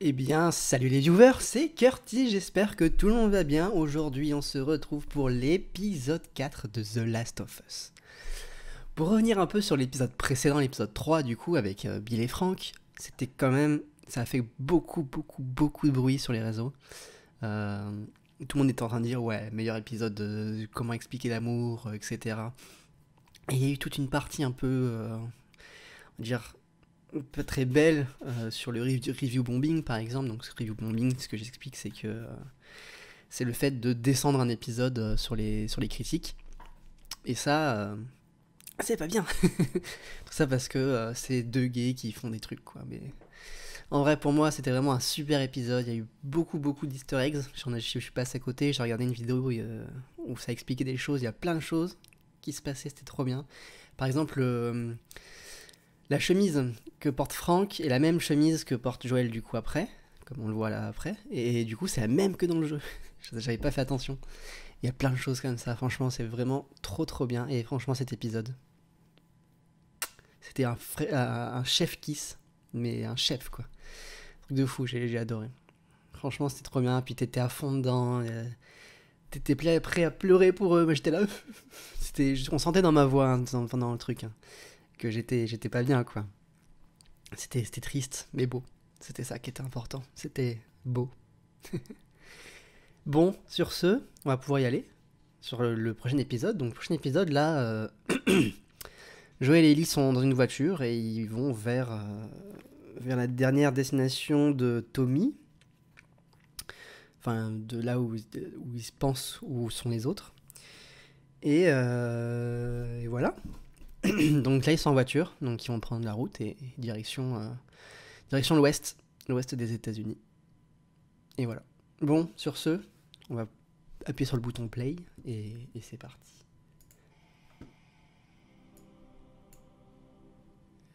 Eh bien, salut les viewers, c'est Curtis, j'espère que tout le monde va bien. Aujourd'hui, on se retrouve pour l'épisode 4 de The Last of Us. Pour revenir un peu sur l'épisode précédent, l'épisode 3 du coup, avec Bill et Frank, c'était quand même... ça a fait beaucoup de bruit sur les réseaux. Tout le monde était en train de dire, ouais, meilleur épisode de comment expliquer l'amour, etc. Et il y a eu toute une partie un peu, on va dire, pas très belle sur le review bombing par exemple. Donc ce review bombing, ce que j'explique, c'est que c'est le fait de descendre un épisode sur les critiques. Et ça, c'est pas bien. Tout ça parce que c'est deux gays qui font des trucs, quoi. Mais en vrai, pour moi, c'était vraiment un super épisode. Il y a eu beaucoup d'easter eggs. Je suis passé à côté, j'ai regardé une vidéo où ça expliquait des choses. Il y a plein de choses qui se passaient, c'était trop bien. Par exemple, la chemise que porte Frank est la même chemise que porte Joël du coup après, comme on le voit là après. Et du coup, c'est la même que dans le jeu. J'avais pas fait attention. Il y a plein de choses comme ça. Franchement, c'est vraiment trop bien. Et franchement, cet épisode, c'était un chef kiss, mais un chef quoi. Truc de fou, j'ai adoré. Franchement, c'était trop bien. Puis t'étais à fond dedans. T'étais prêt à pleurer pour eux. Moi, j'étais là. On sentait dans ma voix hein, pendant le truc hein, que j'étais pas bien quoi. C'était triste, mais beau. C'était ça qui était important. C'était beau. Bon, sur ce, on va pouvoir y aller sur le prochain épisode. Donc, le prochain épisode, là, Joël et Ellie sont dans une voiture et ils vont vers la dernière destination de Tommy. Enfin, de là où ils se pensent où sont les autres. Et voilà. Donc là, ils sont en voiture. Donc, ils vont prendre la route et direction l'ouest. L'ouest des États-Unis. Et voilà. Bon, sur ce, on va appuyer sur le bouton play et c'est parti.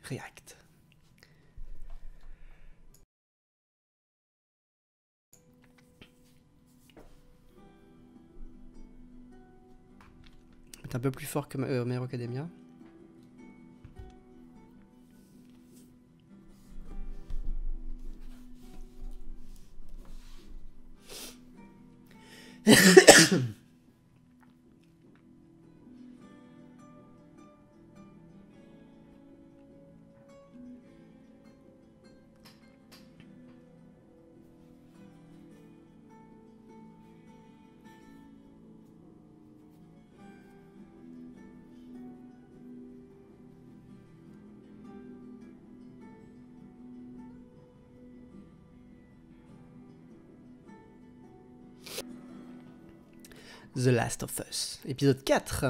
React. C'est un peu plus fort que My Hero Academia. The Last of Us, épisode 4.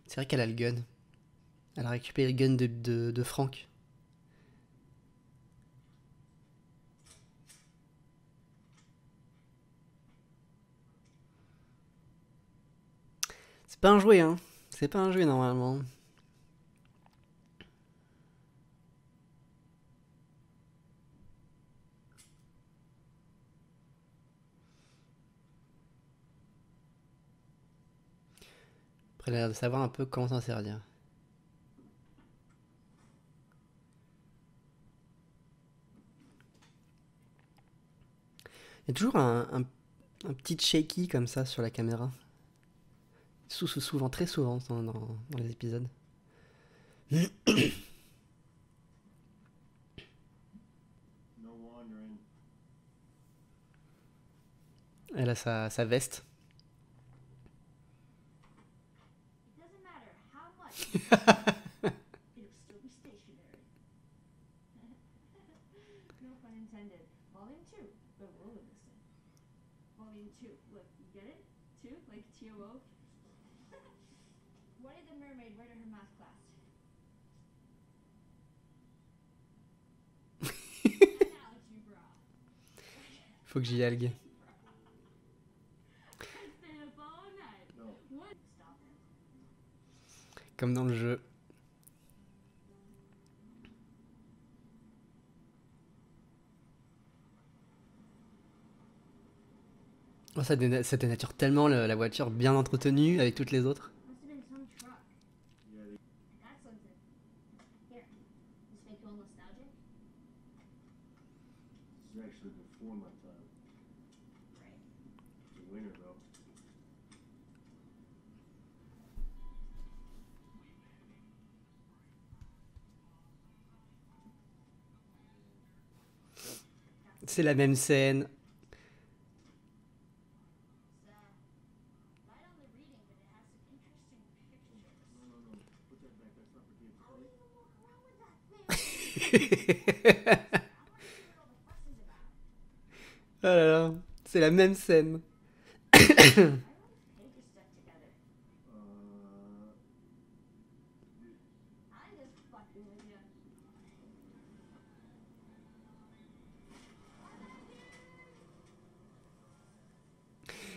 C'est vrai qu'elle a le gun. Elle a récupéré le gun de Frank. C'est pas un jouet, hein. C'est pas un jouet normalement. Après, elle a l'air de savoir un peu comment s'en servir. Il y a toujours un petit shaky comme ça sur la caméra. Souvent, très souvent dans les épisodes. Elle a sa veste. Faut que j'y aille. Comme dans le jeu. Oh, ça dénature tellement la voiture bien entretenue avec toutes les autres. C'est la même scène. Oh là là, c'est la même scène.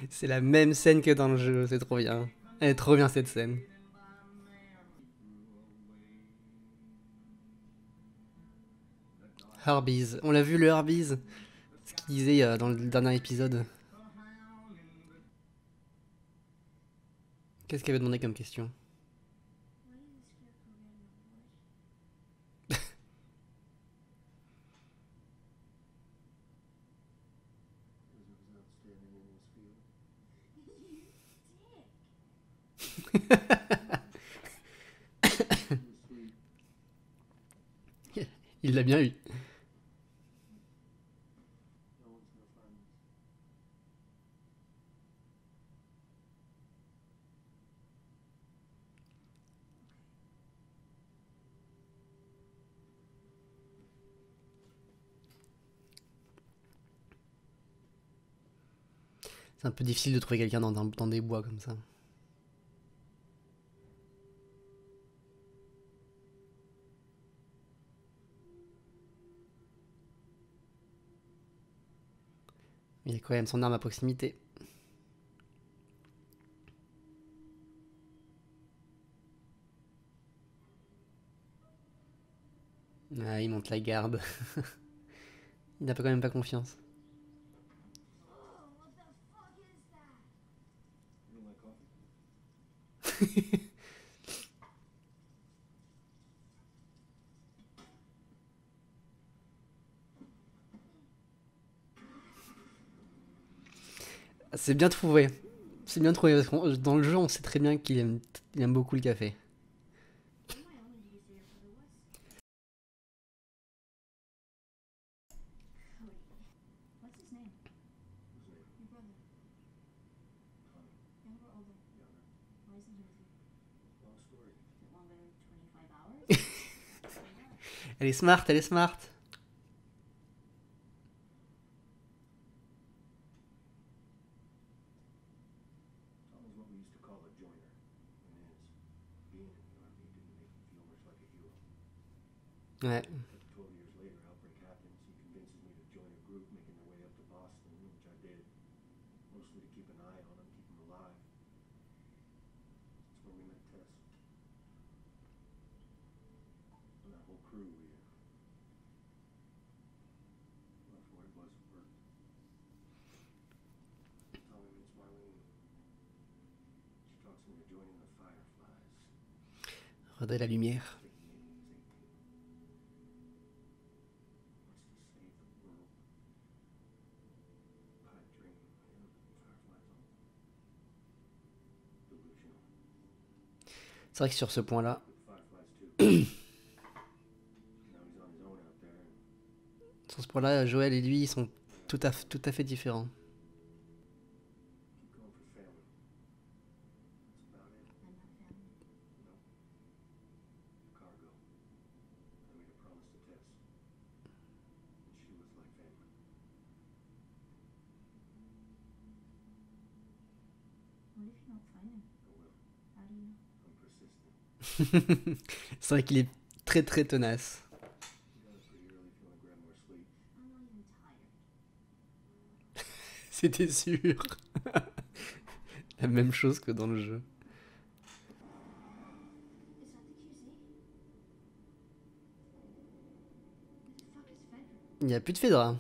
C'est la même scène que dans le jeu, c'est trop bien. Elle est trop bien cette scène. Harbies, on l'a vu le Harbies, ce qu'il disait dans le dernier épisode. Qu'est-ce qu'il avait demandé comme question? Il l'a bien eu. C'est un peu difficile de trouver quelqu'un dans des bois comme ça. Il y a quand même son arme à proximité. Ah, il monte la garde. Il n'a quand même pas confiance. C'est bien trouvé. C'est bien trouvé parce que dans le jeu, on sait très bien il aime beaucoup le café. Elle est smart, elle est smart. Ouais. Redonner la lumière. C'est vrai que sur ce point-là, sur ce point-là, Joël et lui, ils sont tout à fait différents. C'est vrai qu'il est très très tenace. C'était sûr. La même chose que dans le jeu. Il n'y a plus de Fedra.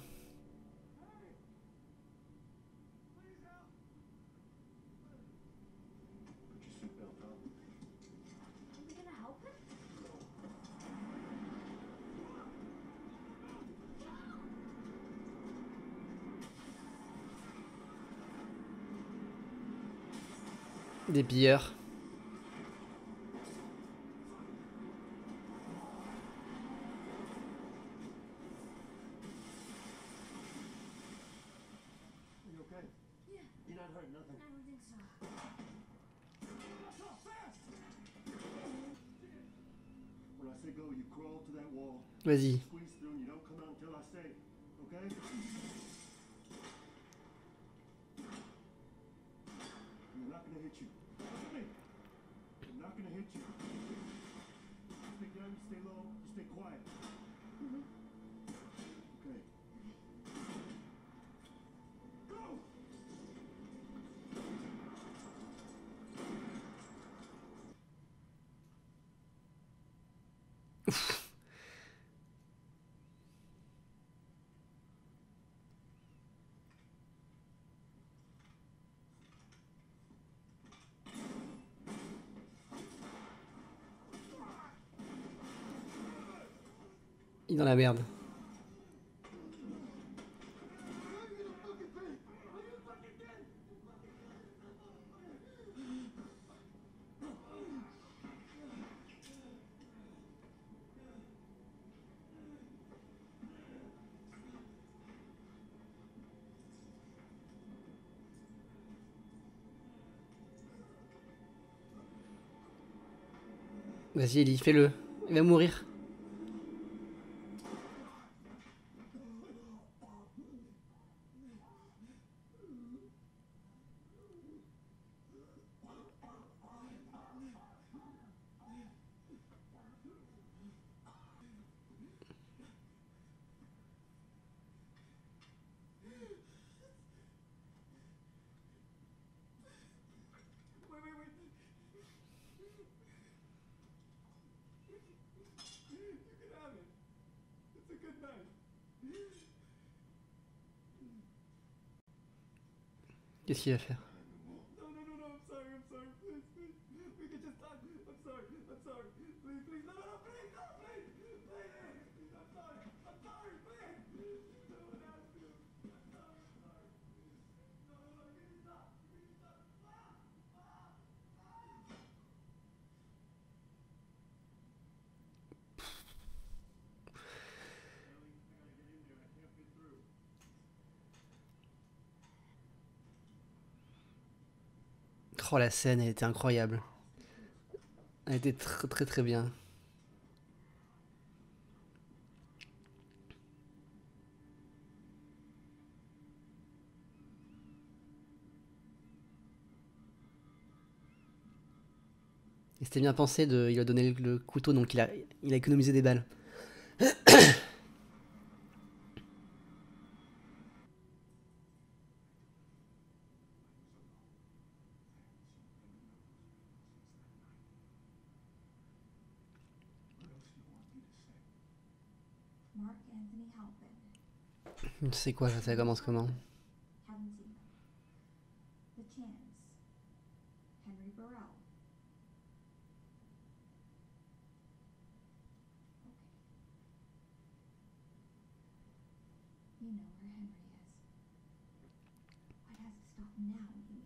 Des pilleurs. Vas-y. Il est dans la merde. Vas-y Ellie, fais-le. Il va mourir. Qu'est-ce qu'il va faire? Oh, la scène, elle était incroyable. Elle était très très très bien. Et c'était bien pensé, il a donné le couteau, donc il a économisé des balles. Mark Anthony Halpin. C'est quoi ça commence comment? Haven't seen them. The Chans. Henry Burrell. Okay. You know where Henry is. What has to stop now, you mean?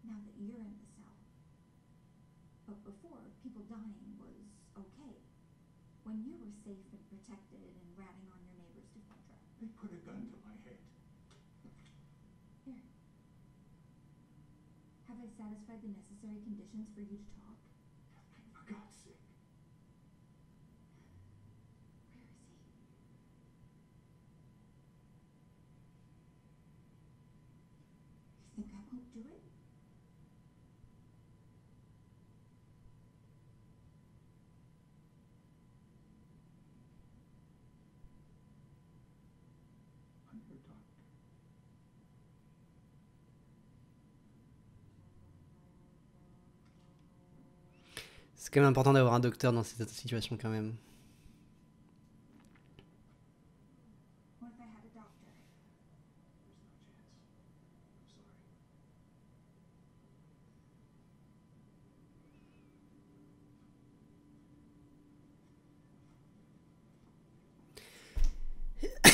Now that you're in the cell. But before, people dying was okay. When you were safe and protected and ratting on your neighbors to Fedra. They put a gun to my head. Here. Have I satisfied the necessary conditions for you to talk? Catherine, for God's sake. Where is he? You think I won't do it? I'm your doctor. C'est quand même important d'avoir un docteur dans cette situation quand même. What if I had a doctor? There's no chance. I'm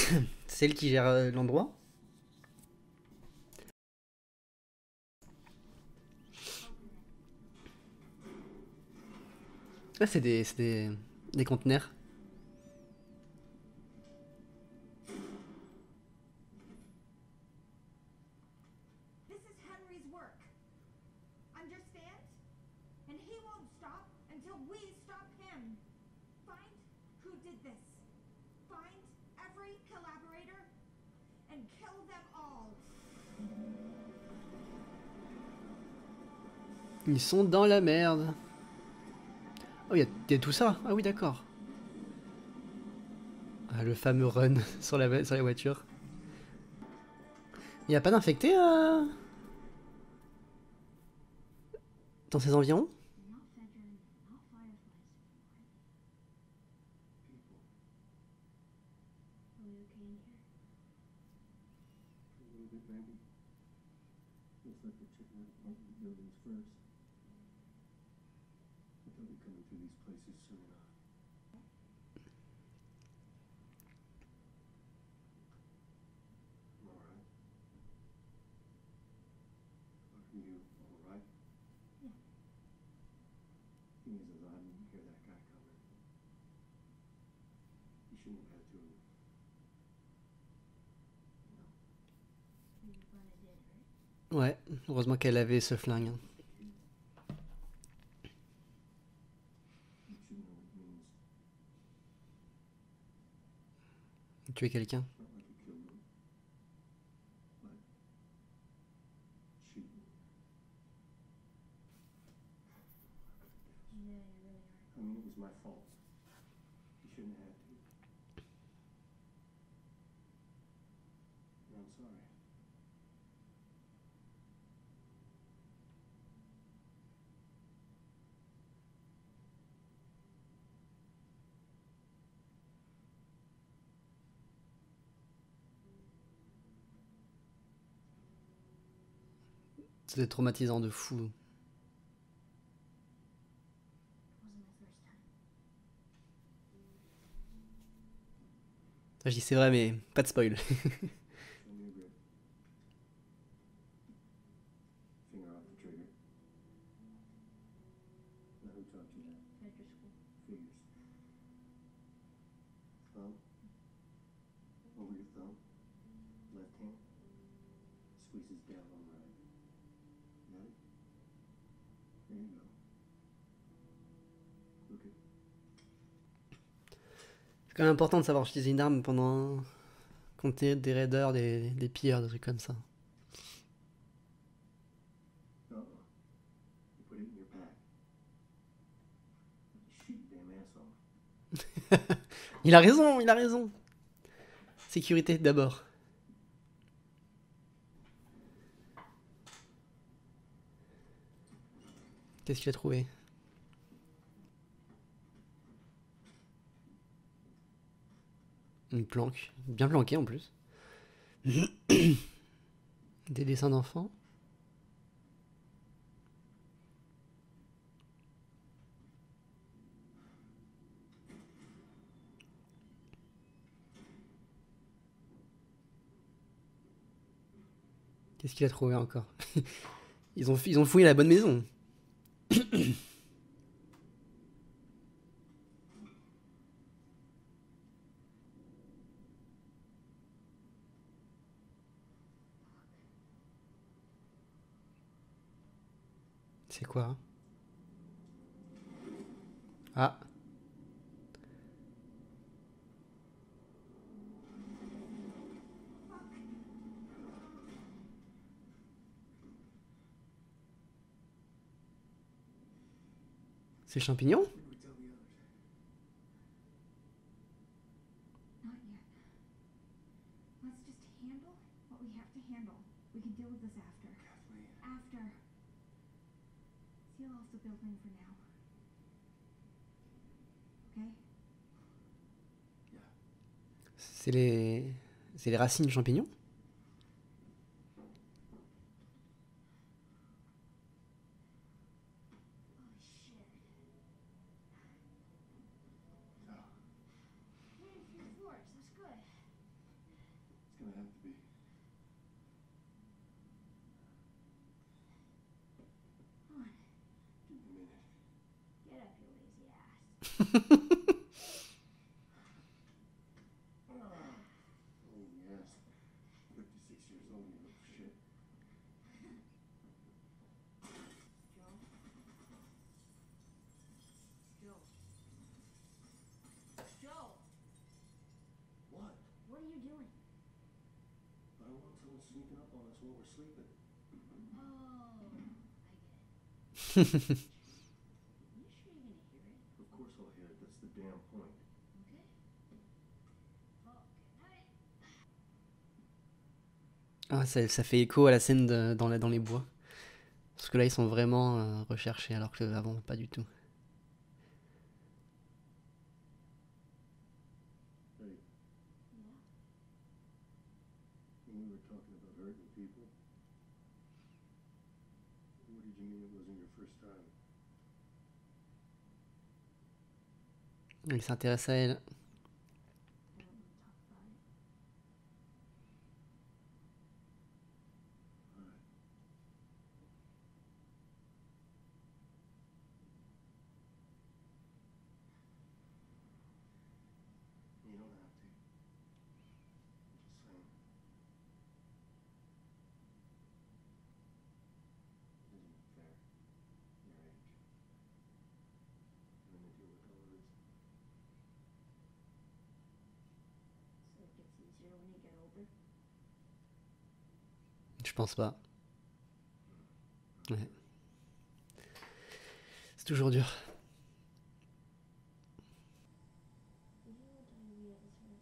sorry. C'est elle qui gère l'endroit? Ah, des conteneurs. This is Henry's work. Understand? And he won't stop until we stop him. Find who did this. Find every collaborator and kill them all. Ils sont dans la merde. Oh, y a tout ça. Ah oui, d'accord. Ah, le fameux run sur la voiture. Il n'y a pas d'infectés dans ces environs? Not Fedrin, not Fireflies People. anymore. Are we okay in here? A little bit, maybe. Looks like we're checking out apartment buildings first. But they'll be coming through these places soon enough. I'm alright. Are you alright? Yeah. Thing is, I didn't hear that guy coming. You shouldn't have had to. No. We were gonna did, right? Ouais, heureusement qu'elle avait ce flingue. You should know what it means. Tuer quelqu'un. Not like you killed him. But cheating. Yeah, you really are. I mean, it was my fault. You shouldn't have had to. And I'm sorry. C'était traumatisant de fou. It wasn't my first time. Je dis c'est vrai, mais pas de spoil. Show me your grip. Finger off the trigger. Now who taught you that? Fedra school. Figures. Thumb. Over your thumb. Left hand. Squeezes down on right. Got it? There you go. Look it. C'est quand même important de savoir utiliser une arme pendant quand t'es des raiders, des pilleurs, des trucs comme ça. Uh-uh. You put it in your pack. Shoot your damn ass off. Il a raison, il a raison. Sécurité d'abord. Qu'est-ce qu'il a trouvé? Une planque. Bien planquée en plus. Des dessins d'enfants. Qu'est-ce qu'il a trouvé encore? Ils ont fouillé la bonne maison. C'est quoi? Ah. C'est le champignon? Did we tell the others? Not yet. Let's just handle what we have to handle. We can deal with this after. Kathleen. After. Seal off the building for now. Okay? C'est les racines du champignon? Oh shit. Oh, Made a few floors. That's good. it's gonna have to be. Come on. Give me a minute. Get up, you lazy ass. Oh, yes. 56 years old, you little shit. Joel? Joel? Joel! What? What are you doing? I don't want someone sneaking up on us while we're sleeping. Oh, I get it. You sure you're gonna hear it? Of course I'll hear it. That's the damn point. Okay. Well, good night. Ah, ça fait écho à la scène dans les bois. Parce que là, ils sont vraiment recherchés, alors que avant, pas du tout. Hey, Yeah. when we were talking about hurting people, what did you mean it wasn't your first time? Il s'intéresse à elle. I don't want to talk about it. All right. You don't have to. Just saying. It isn't fair. Your age. Having to deal with all of this. So it gets easier when you get older. Je pense pas. Ouais. C'est toujours dur. Did you know diarrhea is hereditary?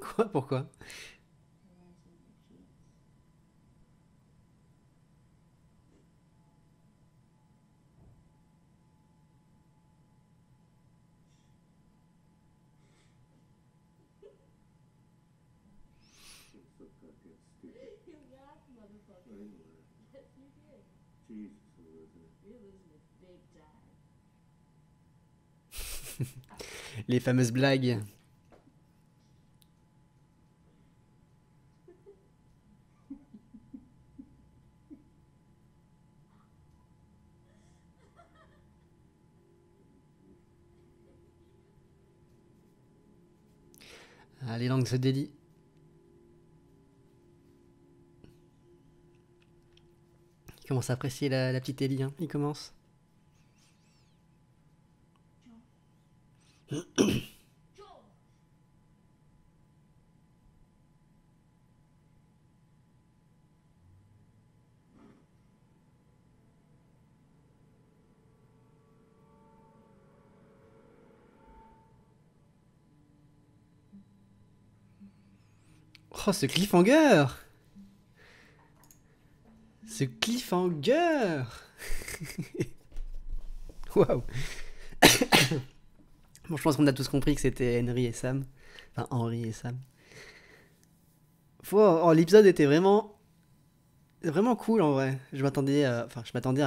Quoi? Pourquoi? It runs in your genes. It's so goddamn stupid. You laughed, motherfucker. I didn't laugh. Yes, you did. Jesus, Elizabeth. You're losing it big time. Les fameuses blagues. Ah, les langues se délient. Il commence à apprécier la petite Ellie, hein. Il commence. Joel! Oh, ce cliffhanger! Ce cliffhanger! Waouh! Bon, je pense qu'on a tous compris que c'était Henry et Sam. Enfin, Henry et Sam. Oh, l'épisode était vraiment cool en vrai. Je m'attendais à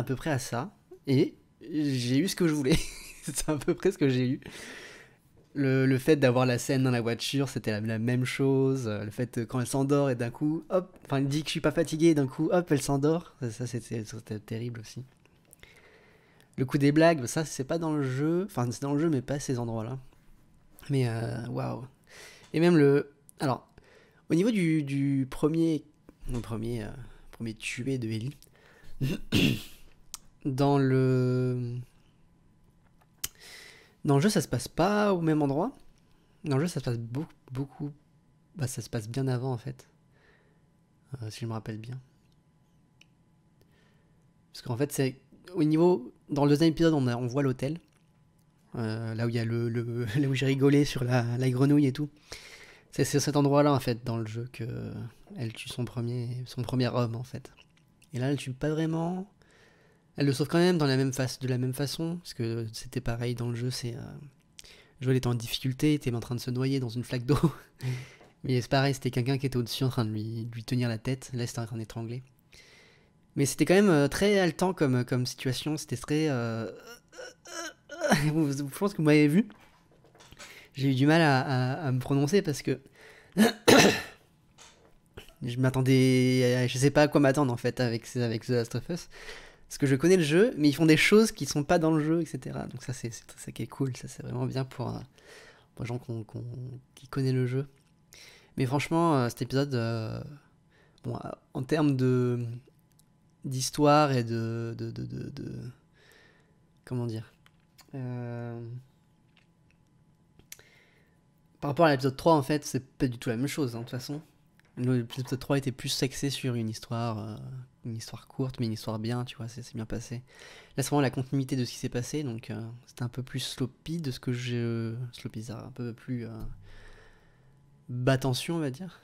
peu près à ça. Et j'ai eu ce que je voulais. C'est à peu près ce que j'ai eu. Le fait d'avoir la scène dans la voiture, c'était la même chose. Le fait quand elle s'endort et d'un coup, hop, enfin elle dit que je suis pas fatigué et d'un coup, hop, elle s'endort. Ça c'était terrible aussi. Le coup des blagues, ça c'est pas dans le jeu. Enfin c'est dans le jeu mais pas à ces endroits-là. Mais waouh. Et même alors, au niveau du premier tué de Ellie, dans le jeu, ça se passe pas au même endroit. Dans le jeu, ça se passe beaucoup. Bah, ça se passe bien avant en fait, si je me rappelle bien. Parce qu'en fait, c'est au niveau dans le deuxième épisode, on voit l'hôtel, là où il y a là où j'ai rigolé sur la grenouille et tout. C'est cet endroit-là en fait dans le jeu que elle tue son premier homme en fait. Et là, elle tue pas vraiment. Elle le sauve quand même de la même façon, parce que c'était pareil dans le jeu. Joel était en difficulté, était en train de se noyer dans une flaque d'eau. Mais c'est pareil, c'était quelqu'un qui était au-dessus en train de lui tenir la tête. Là, c'était en train d'étrangler. Mais c'était quand même très haletant comme situation. C'était très. Je pense que vous m'avez vu. J'ai eu du mal à me prononcer parce que. Je m'attendais. Je sais pas à quoi m'attendre en fait avec The Last of Us. Parce que je connais le jeu, mais ils font des choses qui sont pas dans le jeu, etc. Donc ça, c'est ça qui est cool. Ça, c'est vraiment bien pour les gens qui connaissent le jeu. Mais franchement, cet épisode, bon, en termes d'histoire et comment dire, par rapport à l'épisode 3, en fait, c'est pas du tout la même chose, hein, de toute façon. L'épisode 3 était plus axé sur une histoire courte, mais une histoire bien, tu vois, c'est bien passé. Là, c'est vraiment la continuité de ce qui s'est passé, donc c'était un peu plus sloppy de ce que sloppy, c'est un peu plus bas tension, on va dire,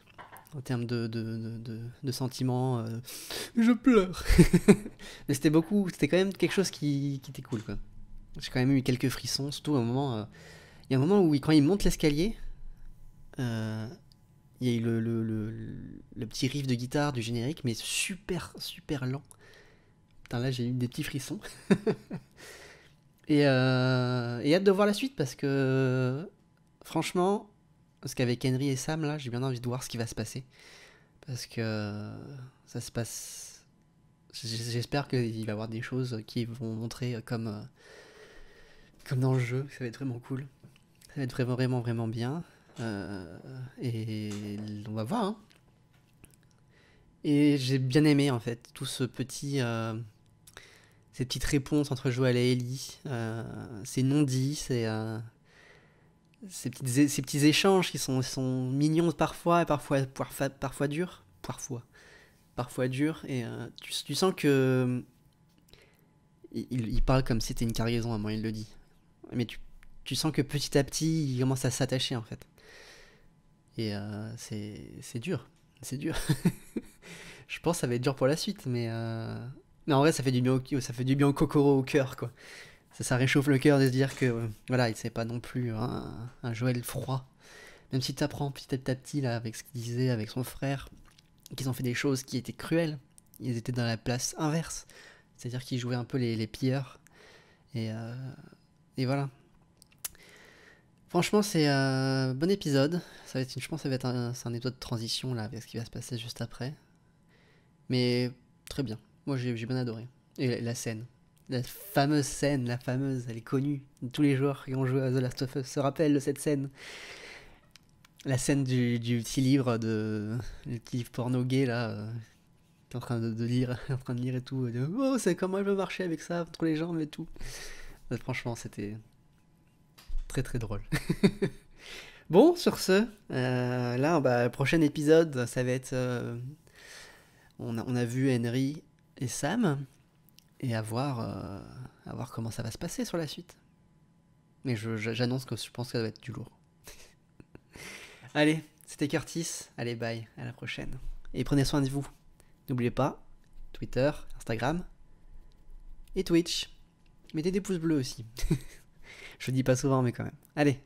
en termes de sentiments. Je pleure. Mais c'était quand même quelque chose qui était cool, quoi. J'ai quand même eu quelques frissons, surtout à un moment. Il y a un moment où, quand il monte l'escalier, il y a eu le petit riff de guitare du générique, mais super, super lent. Putain, là, j'ai eu des petits frissons. et hâte de voir la suite, parce que, franchement, parce qu'avec Henry et Sam, là, j'ai bien envie de voir ce qui va se passer. Parce que ça se passe... J'espère qu'il va y avoir des choses qui vont montrer comme dans le jeu. Ça va être vraiment cool. Ça va être vraiment, vraiment, vraiment bien. Et on va voir, hein. Et j'ai bien aimé, en fait, tout ce petit... ces petites réponses entre Joel et Ellie. Ces non-dits, ces petits échanges qui sont mignons parfois et parfois durs. Parfois durs. Et tu sens que... Il parle comme si c'était une cargaison, à moi, il le dit. Mais tu sens que petit à petit, il commence à s'attacher, en fait. Et c'est dur. C'est dur. Je pense que ça va être dur pour la suite, mais en vrai, ça fait du bien au Kokoro, au cœur, quoi. Ça réchauffe le cœur de se dire que, voilà, c'est pas non plus un Joël froid. Même si tu apprends petit à petit, là, avec ce qu'il disait avec son frère, qu'ils ont fait des choses qui étaient cruelles. Ils étaient dans la place inverse. C'est-à-dire qu'ils jouaient un peu les pilleurs. Et voilà. Franchement, c'est un bon épisode. Je pense que ça va être c'est un épisode de transition, là, avec ce qui va se passer juste après. Mais très bien. Moi, j'ai bien adoré. Et la scène. La fameuse scène, elle est connue. Tous les joueurs qui ont joué à The Last of Us se rappellent de cette scène. La scène du petit livre le petit livre porno gay, là, qui est en train de lire, en train de lire et tout. Oh, c'est comment je veux marcher avec ça, entre les jambes et tout. Franchement, c'était très très drôle. Bon, sur ce, là, le prochain épisode, ça va être... on a vu Henry et Sam, et à voir comment ça va se passer sur la suite. Mais j'annonce que je pense que ça va être du lourd. Allez, c'était Curtis. Allez, bye, à la prochaine. Et prenez soin de vous. N'oubliez pas, Twitter, Instagram et Twitch. Mettez des pouces bleus aussi. Je le dis pas souvent, mais quand même. Allez,